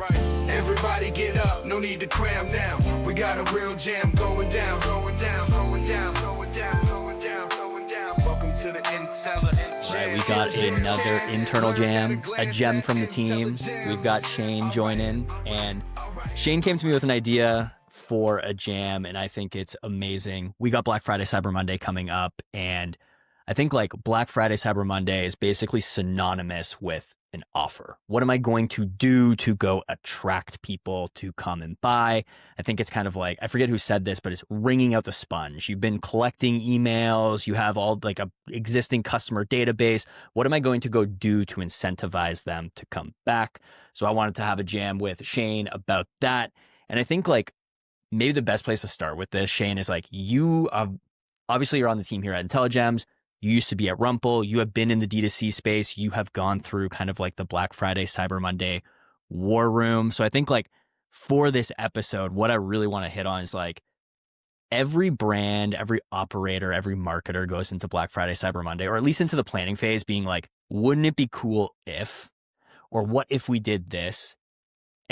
Everybody get up, no need to cram now. We got a real jam going down, going down, going down, going down, going down, going down. Welcome to the IntelliJAMS. Right, we got another internal jam, a gem from the team. We've got Shane joining, and Shane came to me with an idea for a jam, and I think it's amazing. We got Black Friday, Cyber Monday coming up, and I think like Black Friday, Cyber Monday is basically synonymous with an offer. What am I going to do to go attract people to come and buy? I think it's kind of like, I forget who said this, but it's wringing out the sponge. You've been collecting emails. You have all like a existing customer database. What am I going to go do to incentivize them to come back? So I wanted to have a jam with Shane about that. And I think like maybe the best place to start with this, Shane, is like obviously you're on the team here at IntelliGems. You used to be at Rumple. You have been in the D2C space. You have gone through kind of like the Black Friday, Cyber Monday war room. So I think like for this episode, what I really want to hit on is like every brand, every operator, every marketer goes into Black Friday, Cyber Monday, or at least into the planning phase being like, wouldn't it be cool if, or what if we did this?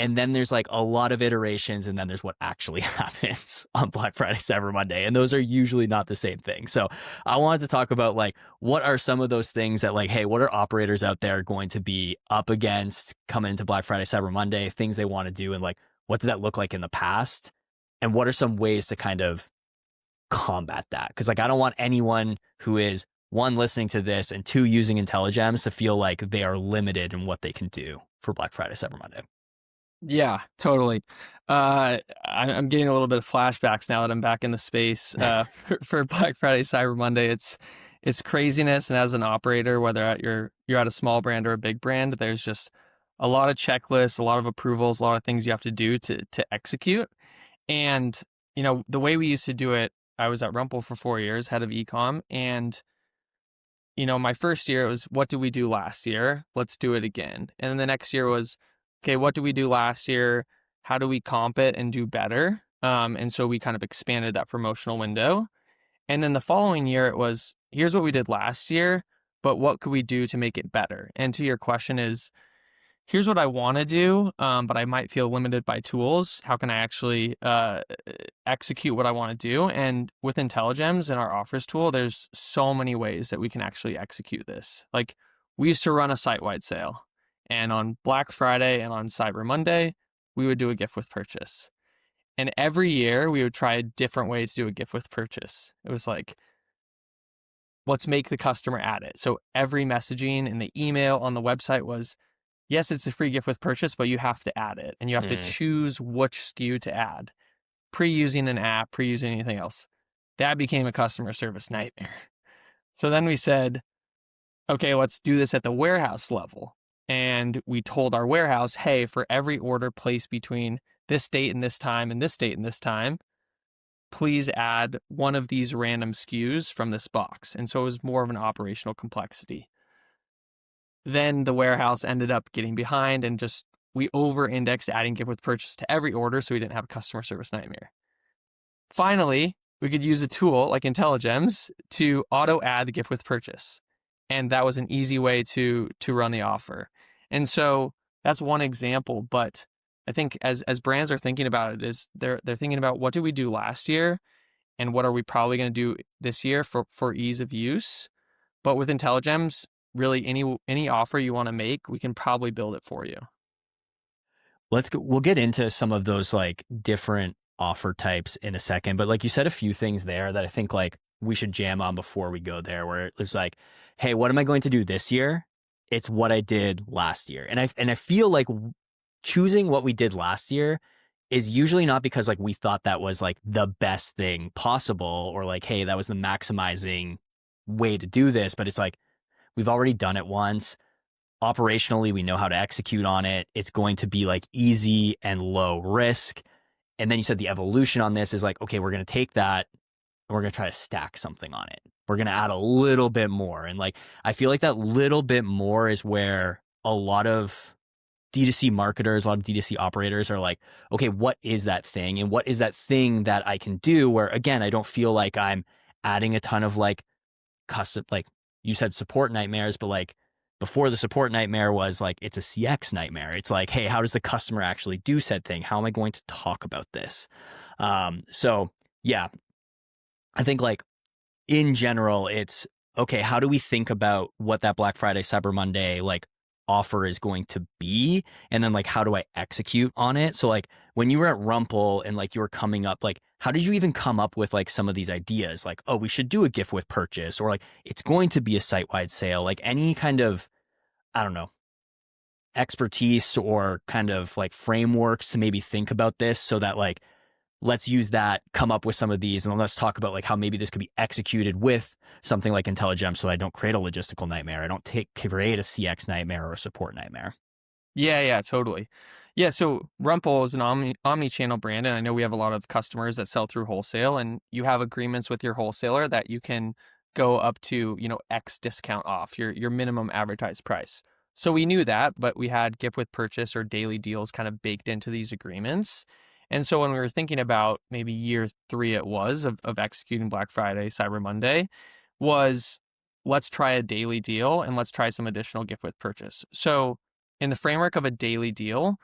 And then there's like a lot of iterations, and then there's what actually happens on Black Friday, Cyber Monday. And those are usually not the same thing. So I wanted to talk about like, what are some of those things that like, hey, what are operators out there going to be up against coming into Black Friday, Cyber Monday, things they want to do, and like, what did that look like in the past? And what are some ways to kind of combat that? Because like, I don't want anyone who is one, listening to this, and two, using IntelliGems to feel like they are limited in what they can do for Black Friday, Cyber Monday. Yeah, totally. I'm getting a little bit of flashbacks now that I'm back in the space for Black Friday, Cyber Monday. It's craziness, and as an operator, whether you're at a small brand or a big brand, there's just a lot of checklists, a lot of approvals, a lot of things you have to do to execute. And you know, the way we used to do it, I was at Rumple for 4 years, head of ecom, and you know, my first year it was, what did we do last year? Let's do it again. And then the next year was, okay, what did we do last year? How do we comp it and do better? And so we kind of expanded that promotional window. And then the following year, it was, here's what we did last year, but what could we do to make it better? And to your question is, here's what I want to do, but I might feel limited by tools. How can I actually execute what I want to do? And with IntelliGems and our offers tool, there's so many ways that we can actually execute this. Like we used to run a site-wide sale. And on Black Friday and on Cyber Monday, we would do a gift with purchase. And every year we would try a different way to do a gift with purchase. It was like, let's make the customer add it. So every messaging in the email on the website was, yes, it's a free gift with purchase, but you have to add it. And you have to choose which SKU to add. Pre-using an app, pre-using anything else. That became a customer service nightmare. So then we said, okay, let's do this at the warehouse level. And we told our warehouse, hey, for every order placed between this date and this time and this date and this time, please add one of these random SKUs from this box. And so it was more of an operational complexity. Then the warehouse ended up getting behind, and just we over-indexed adding gift with purchase to every order, so we didn't have a customer service nightmare. Finally, we could use a tool like IntelliGems to auto-add the gift with purchase. And that was an easy way to run the offer. And so that's one example, but I think as brands are thinking about it, is they're thinking about, what did we do last year and what are we probably going to do this year for ease of use. But with IntelliGems, really any offer you want to make, we can probably build it for you. We'll get into some of those like different offer types in a second, but like you said a few things there that I think like we should jam on before we go there, where it's like, hey, what am I going to do this year? It's what I did last year. And I feel like choosing what we did last year is usually not because like we thought that was like the best thing possible, or like, hey, that was the maximizing way to do this, but it's like, we've already done it once. Operationally, we know how to execute on it. It's going to be like easy and low risk. And then you said the evolution on this is like, okay, we're going to take that and we're going to try to stack something on it. We're going to add a little bit more. And like, I feel like that little bit more is where a lot of D2C marketers, a lot of D2C operators are like, okay, what is that thing? And what is that thing that I can do where, again, I don't feel like I'm adding a ton of like custom, like you said, support nightmares, but like before the support nightmare was like, it's a CX nightmare. It's like, hey, how does the customer actually do said thing? How am I going to talk about this? So yeah, I think like in general, it's okay. How do we think about what that Black Friday, Cyber Monday, like offer is going to be? And then like, how do I execute on it? So like when you were at Rumple and like you were coming up, like, how did you even come up with like some of these ideas? Like, oh, we should do a gift with purchase, or like, it's going to be a site-wide sale, like any kind of, I don't know, expertise or kind of like frameworks to maybe think about this so that like, let's use that, come up with some of these, and then let's talk about like how maybe this could be executed with something like IntelliGems so I don't create a logistical nightmare. I don't create a CX nightmare or a support nightmare. Yeah, totally. Yeah, so Rumple is an omni-channel brand, and I know we have a lot of customers that sell through wholesale, and you have agreements with your wholesaler that you can go up to, X discount off your minimum advertised price. So we knew that, but we had gift with purchase or daily deals kind of baked into these agreements. And so when we were thinking about maybe year 3 it was of executing Black Friday, Cyber Monday, was let's try a daily deal and let's try some additional gift with purchase. So in the framework of a daily deal,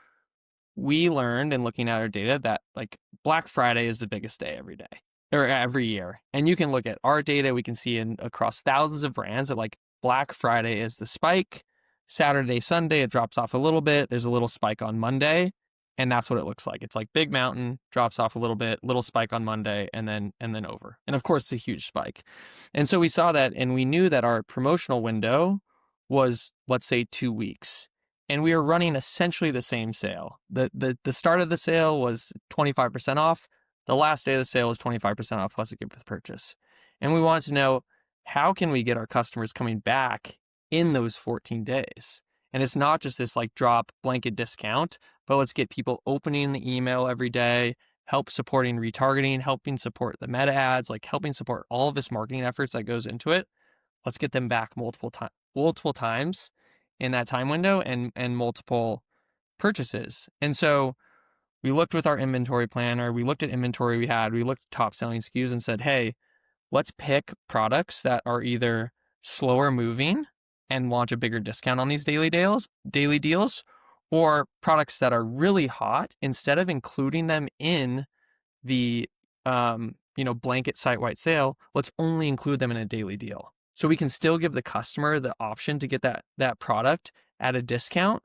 we learned in looking at our data that like Black Friday is the biggest day every day or every year. And you can look at our data, we can see across thousands of brands that like Black Friday is the spike. Saturday, Sunday, it drops off a little bit. There's a little spike on Monday. And that's what it looks like. It's like big mountain, drops off a little bit, little spike on Monday, and then over. And of course, it's a huge spike. And so we saw that, and we knew that our promotional window was, let's say, 2 weeks. And we were running essentially the same sale. The start of the sale was 25% off. The last day of the sale was 25% off plus a gift with purchase. And we wanted to know, how can we get our customers coming back in those 14 days? And it's not just this like drop blanket discount, but let's get people opening the email every day, help supporting retargeting, helping support the meta ads, like helping support all of this marketing efforts that goes into it. Let's get them back multiple times in that time window and multiple purchases. And so we looked with our inventory planner, we looked at inventory we had, we looked at top selling SKUs and said, hey, let's pick products that are either slower moving and launch a bigger discount on these daily deals, or products that are really hot, instead of including them in the blanket site-wide sale, let's only include them in a daily deal. So we can still give the customer the option to get that product at a discount,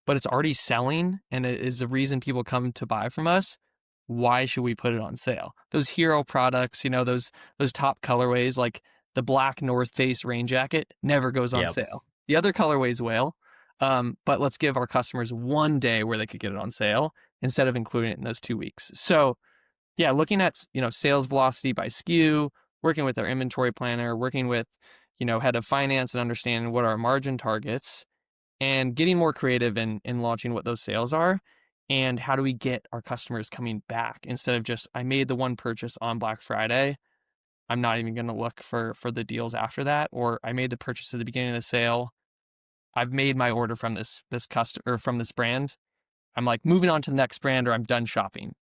but it's already selling and it is the reason people come to buy from us. Why should we put it on sale? Those hero products, those top colorways, like the black North Face rain jacket, never goes on sale. The other colorways will, but let's give our customers one day where they could get it on sale instead of including it in those 2 weeks. So yeah, looking at, sales velocity by SKU, working with our inventory planner, working with, head of finance and understanding what are our margin targets, and getting more creative in launching what those sales are. And how do we get our customers coming back instead of just, I made the one purchase on Black Friday, I'm not even going to look for the deals after that, or I made the purchase at the beginning of the sale, I've made my order from this customer or from this brand, I'm like moving on to the next brand, or I'm done shopping.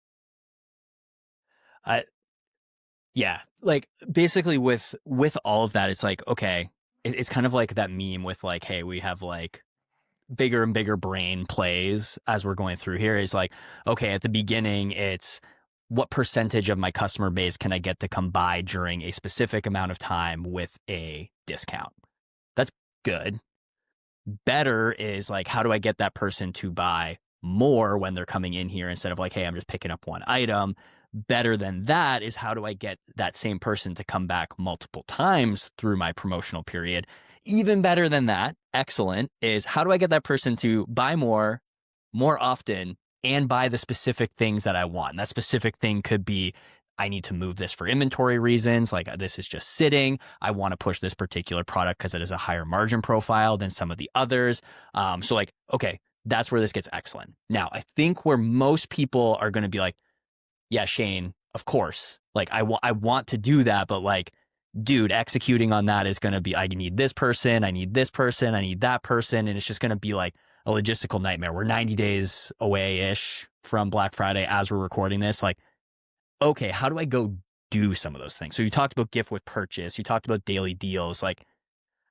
Yeah, like basically with all of that, it's like, okay, it's kind of like that meme with like, hey, we have like bigger and bigger brain plays as we're going through here. Is like, okay, at the beginning, it's what percentage of my customer base can I get to come by during a specific amount of time with a discount? That's good. Better is like, how do I get that person to buy more when they're coming in here instead of like, hey, I'm just picking up one item? Better than that is, how do I get that same person to come back multiple times through my promotional period? Even better than that, excellent, is how do I get that person to buy more often and buy the specific things that I want? And that specific thing could be, I need to move this for inventory reasons. Like, this is just sitting. I want to push this particular product because it has a higher margin profile than some of the others. So like, okay, that's where this gets excellent. Now, I think where most people are going to be like, yeah, Shane, of course, like I want to do that, but like, dude, executing on that is going to be, I need this person, I need this person, I need that person. And it's just going to be like a logistical nightmare. We're 90 days away-ish from Black Friday as we're recording this. Like, okay, how do I go do some of those things? So you talked about gift with purchase, you talked about daily deals. Like,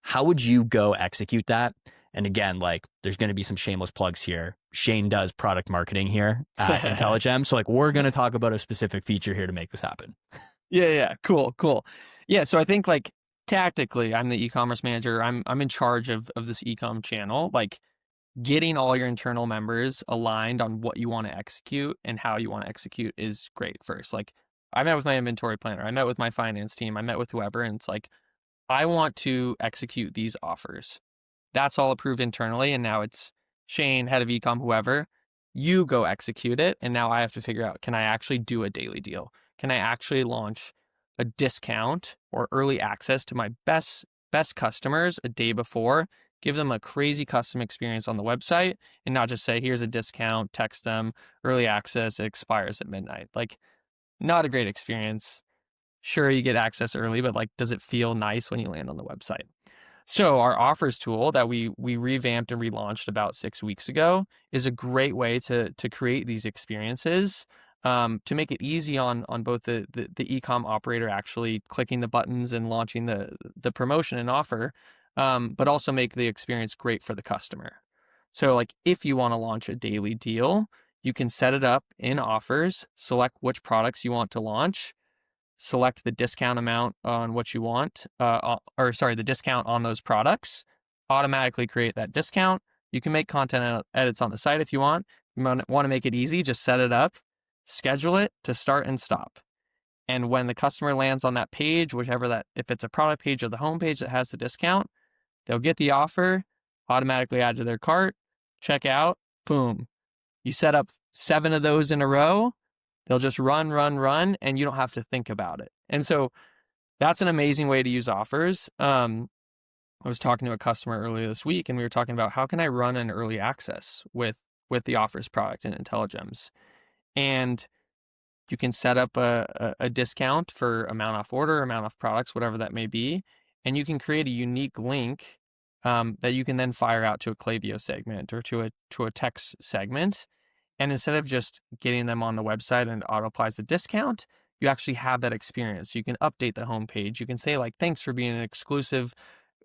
how would you go execute that? And again, like there's going to be some shameless plugs here. Shane does product marketing here at IntelliGems. So like we're going to talk about a specific feature here to make this happen. Yeah. Cool. Yeah. So I think like tactically, I'm the e-commerce manager. I'm in charge of this e-com channel. Like getting all your internal members aligned on what you want to execute and how you want to execute is great first. Like I met with my inventory planner, I met with my finance team, I met with whoever, and it's like, I want to execute these offers. That's all approved internally. And now it's Shane, head of ecom, whoever, you go execute it. And now I have to figure out, can I actually do a daily deal? Can I actually launch a discount or early access to my best customers a day before, give them a crazy custom experience on the website and not just say, here's a discount, text them, early access, it expires at midnight. Like, not a great experience. Sure, you get access early, but like, does it feel nice when you land on the website? So our offers tool that we revamped and relaunched about 6 weeks ago is a great way to create these experiences, to make it easy on both the e-com operator actually clicking the buttons and launching the promotion and offer, but also make the experience great for the customer. So like if you want to launch a daily deal, you can set it up in offers, select which products you want to launch, select the discount amount on what you want, the discount on those products, automatically create that discount. You can make content edits on the site if you want. You want to make it easy, just set it up, schedule it to start and stop. And when the customer lands on that page, if it's a product page or the home page that has the discount, they'll get the offer, automatically add to their cart, check out, boom. You set up 7 of those in a row, they'll just run, and you don't have to think about it. And so that's an amazing way to use offers. I was talking to a customer earlier this week, and we were talking about how can I run an early access with the offers product in IntelliGems. And you can set up a discount for amount off order, amount off products, whatever that may be. And you can create a unique link that you can then fire out to a Klaviyo segment or to a text segment. And instead of just getting them on the website and auto applies a discount, you actually have that experience. You can update the homepage. You can say like, thanks for being an exclusive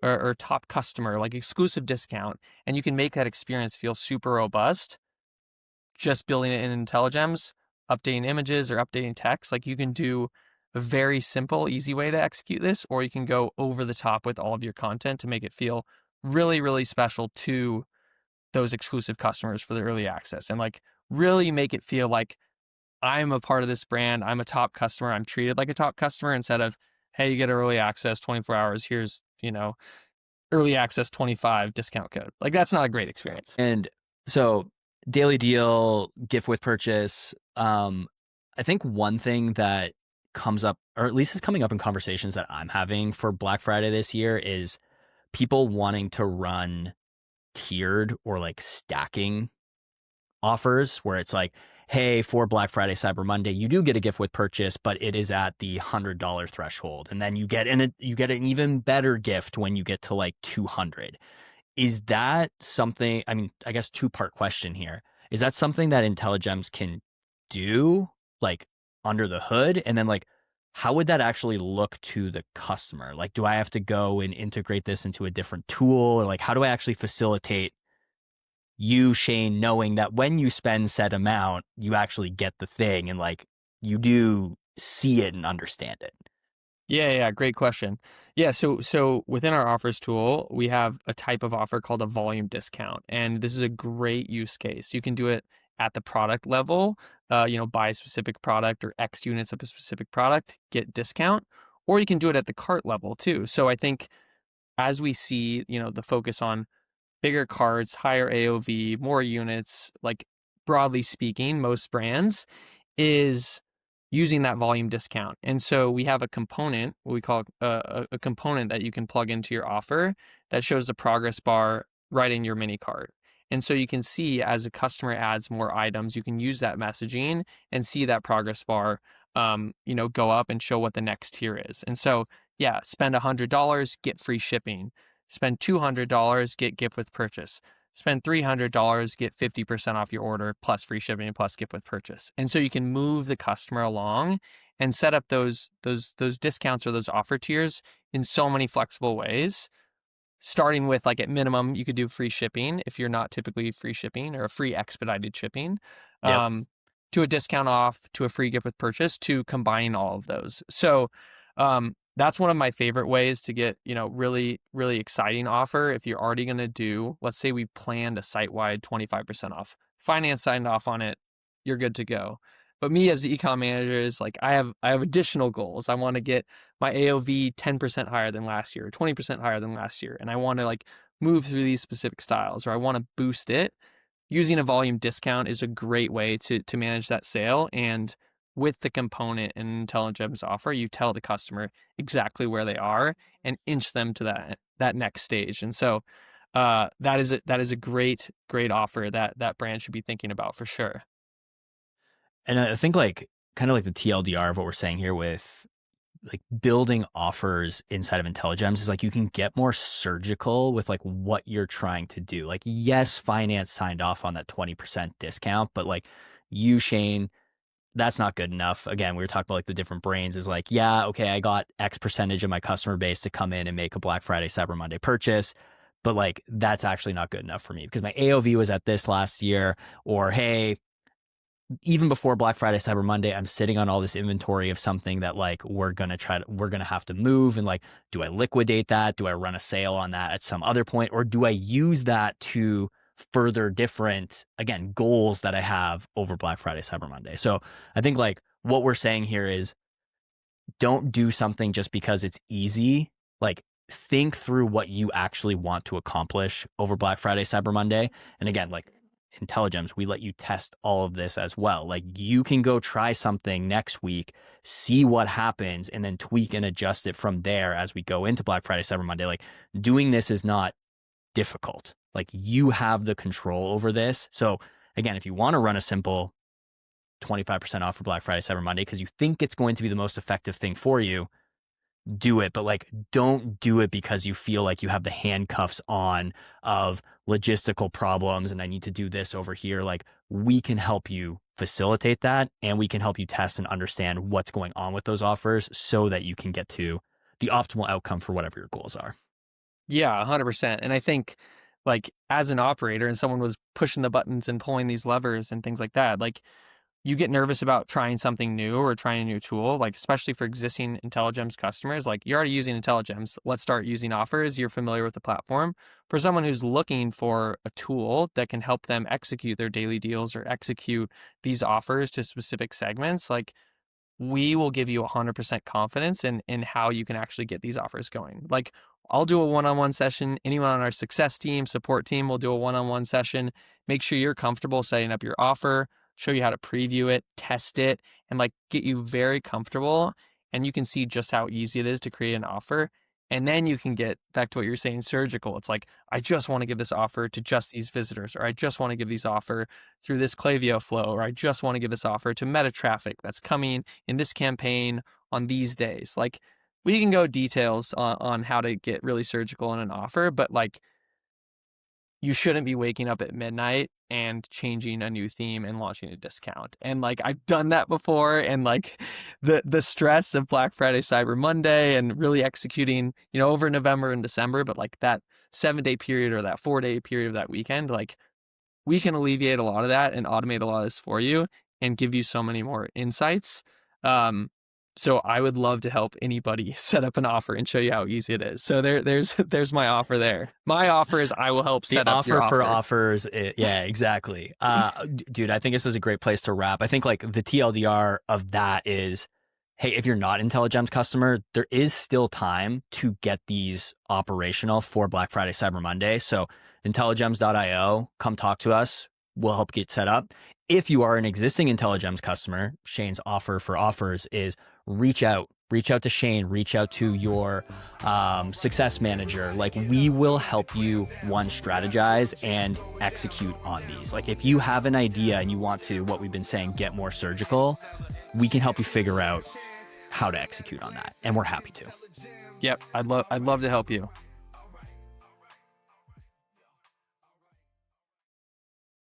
or top customer, like exclusive discount. And you can make that experience feel super robust. Just building it in IntelliGems, updating images or updating text. Like you can do a very simple, easy way to execute this, or you can go over the top with all of your content to make it feel really, really special to those exclusive customers for the early access and like really make it feel like I'm a part of this brand. I'm a top customer. I'm treated like a top customer instead of, hey, you get early access 24 hours. Here's, early access 25 discount code. Like that's not a great experience. And so daily deal, gift with purchase. I think one thing that comes up, or at least is coming up in conversations that I'm having for Black Friday this year, is people wanting to run tiered or like stacking offers where it's like, hey, for Black Friday, Cyber Monday, you do get a gift with purchase, but it is at the $100 threshold. And then you get an even better gift when you get to like 200. Is that something, I mean, I guess 2-part question here. Is that something that IntelliGems can do like under the hood? And then like, how would that actually look to the customer? Like, do I have to go and integrate this into a different tool? Or like, how do I actually facilitate you, Shane, knowing that when you spend said amount, you actually get the thing and like you do see it and understand it? Yeah, great question. Yeah, so within our offers tool, we have a type of offer called a volume discount, and this is a great use case. You can do it at the product level, buy a specific product or X units of a specific product, get discount, or you can do it at the cart level too. So I think as we see, the focus on bigger carts, higher AOV, more units, like broadly speaking, most brands is using that volume discount. And so we have a component, what we call a component that you can plug into your offer that shows the progress bar right in your mini cart. And so you can see as a customer adds more items, you can use that messaging and see that progress bar, go up and show what the next tier is. And so, yeah, spend $100, get free shipping. Spend $200, get gift with purchase. Spend $300, get 50% off your order plus free shipping plus gift with purchase. And so you can move the customer along and set up those discounts or those offer tiers in so many flexible ways starting with like at minimum, you could do free shipping if you're not typically free shipping or a free expedited shipping, Yep. to a discount off, to a free gift with purchase, to combine all of those. So that's one of my favorite ways to get, really, really exciting offer. If you're already going to do, let's say we planned a site-wide 25% off, finance signed off on it, you're good to go. But me as the e-com manager is like, I have additional goals. I want to get my AOV 10% higher than last year, 20% higher than last year. And I want to like move through these specific styles, or I want to boost it. Using a volume discount is a great way to manage that sale. And with the component and IntelliGems offer, you tell the customer exactly where they are and inch them to that next stage. And so that is a great offer that brand should be thinking about for sure. And I think like kind of like the TLDR of what we're saying here with like building offers inside of IntelliGems is like you can get more surgical with like what you're trying to do. Like, yes, finance signed off on that 20% discount, but like you, Shane, that's not good enough. Again, we were talking about like the different brains is like, yeah, okay, I got X percentage of my customer base to come in and make a Black Friday, Cyber Monday purchase. But like, that's actually not good enough for me because my AOV was at this last year, or hey, even before Black Friday, Cyber Monday, I'm sitting on all this inventory of something that like we're going to have to move. And like, do I liquidate that? Do I run a sale on that at some other point? Or do I use that to further different, again, goals that I have over Black Friday, Cyber Monday? So I think like what we're saying here is don't do something just because it's easy. Like think through what you actually want to accomplish over Black Friday, Cyber Monday. And again, like IntelliGems, we let you test all of this as well. Like you can go try something next week, see what happens, and then tweak and adjust it from there as we go into Black Friday, Cyber Monday. Like doing this is not difficult. Like you have the control over this. So again, if you want to run a simple 25% off for Black Friday, Cyber Monday, because you think it's going to be the most effective thing for you, do it. But like, don't do it because you feel like you have the handcuffs on of logistical problems and I need to do this over here. Like we can help you facilitate that, and we can help you test and understand what's going on with those offers so that you can get to the optimal outcome for whatever your goals are. Yeah, 100%. And I think like as an operator and someone was pushing the buttons and pulling these levers and things like that, like you get nervous about trying something new or trying a new tool, like especially for existing IntelliGems customers, like you're already using IntelliGems. Let's start using offers. You're familiar with the platform. For someone who's looking for a tool that can help them execute their daily deals or execute these offers to specific segments, like we will give you 100% confidence in how you can actually get these offers going. Like I'll do a one-on-one session. Anyone on our success team, support team will do a one-on-one session. Make sure you're comfortable setting up your offer, show you how to preview it, test it, and like get you very comfortable. And you can see just how easy it is to create an offer. And then you can get back to what you're saying, surgical. It's like, I just want to give this offer to just these visitors, or I just want to give these offer through this Klaviyo flow, or I just want to give this offer to meta traffic that's coming in this campaign on these days. Like we can go details on how to get really surgical in an offer, but like you shouldn't be waking up at midnight and changing a new theme and launching a discount. And like I've done that before, and like the stress of Black Friday, Cyber Monday, and really executing, over November and December, but like that 7-day period or that 4-day period of that weekend, like we can alleviate a lot of that and automate a lot of this for you and give you so many more insights. So I would love to help anybody set up an offer and show you how easy it is. So there's my offer there. My offer is I will help set up your offer. For offers. Yeah, exactly. Dude, I think this is a great place to wrap. I think like the TLDR of that is, hey, if you're not IntelliGems customer, there is still time to get these operational for Black Friday, Cyber Monday. So IntelliGems.io, come talk to us. We'll help get set up. If you are an existing IntelliGems customer, Shane's offer for offers is reach out to Shane, reach out to your success manager. Like we will help you strategize and execute on these. Like if you have an idea and you want to, what we've been saying, get more surgical, we can help you figure out how to execute on that. And we're happy to. Yep. I'd love to help you.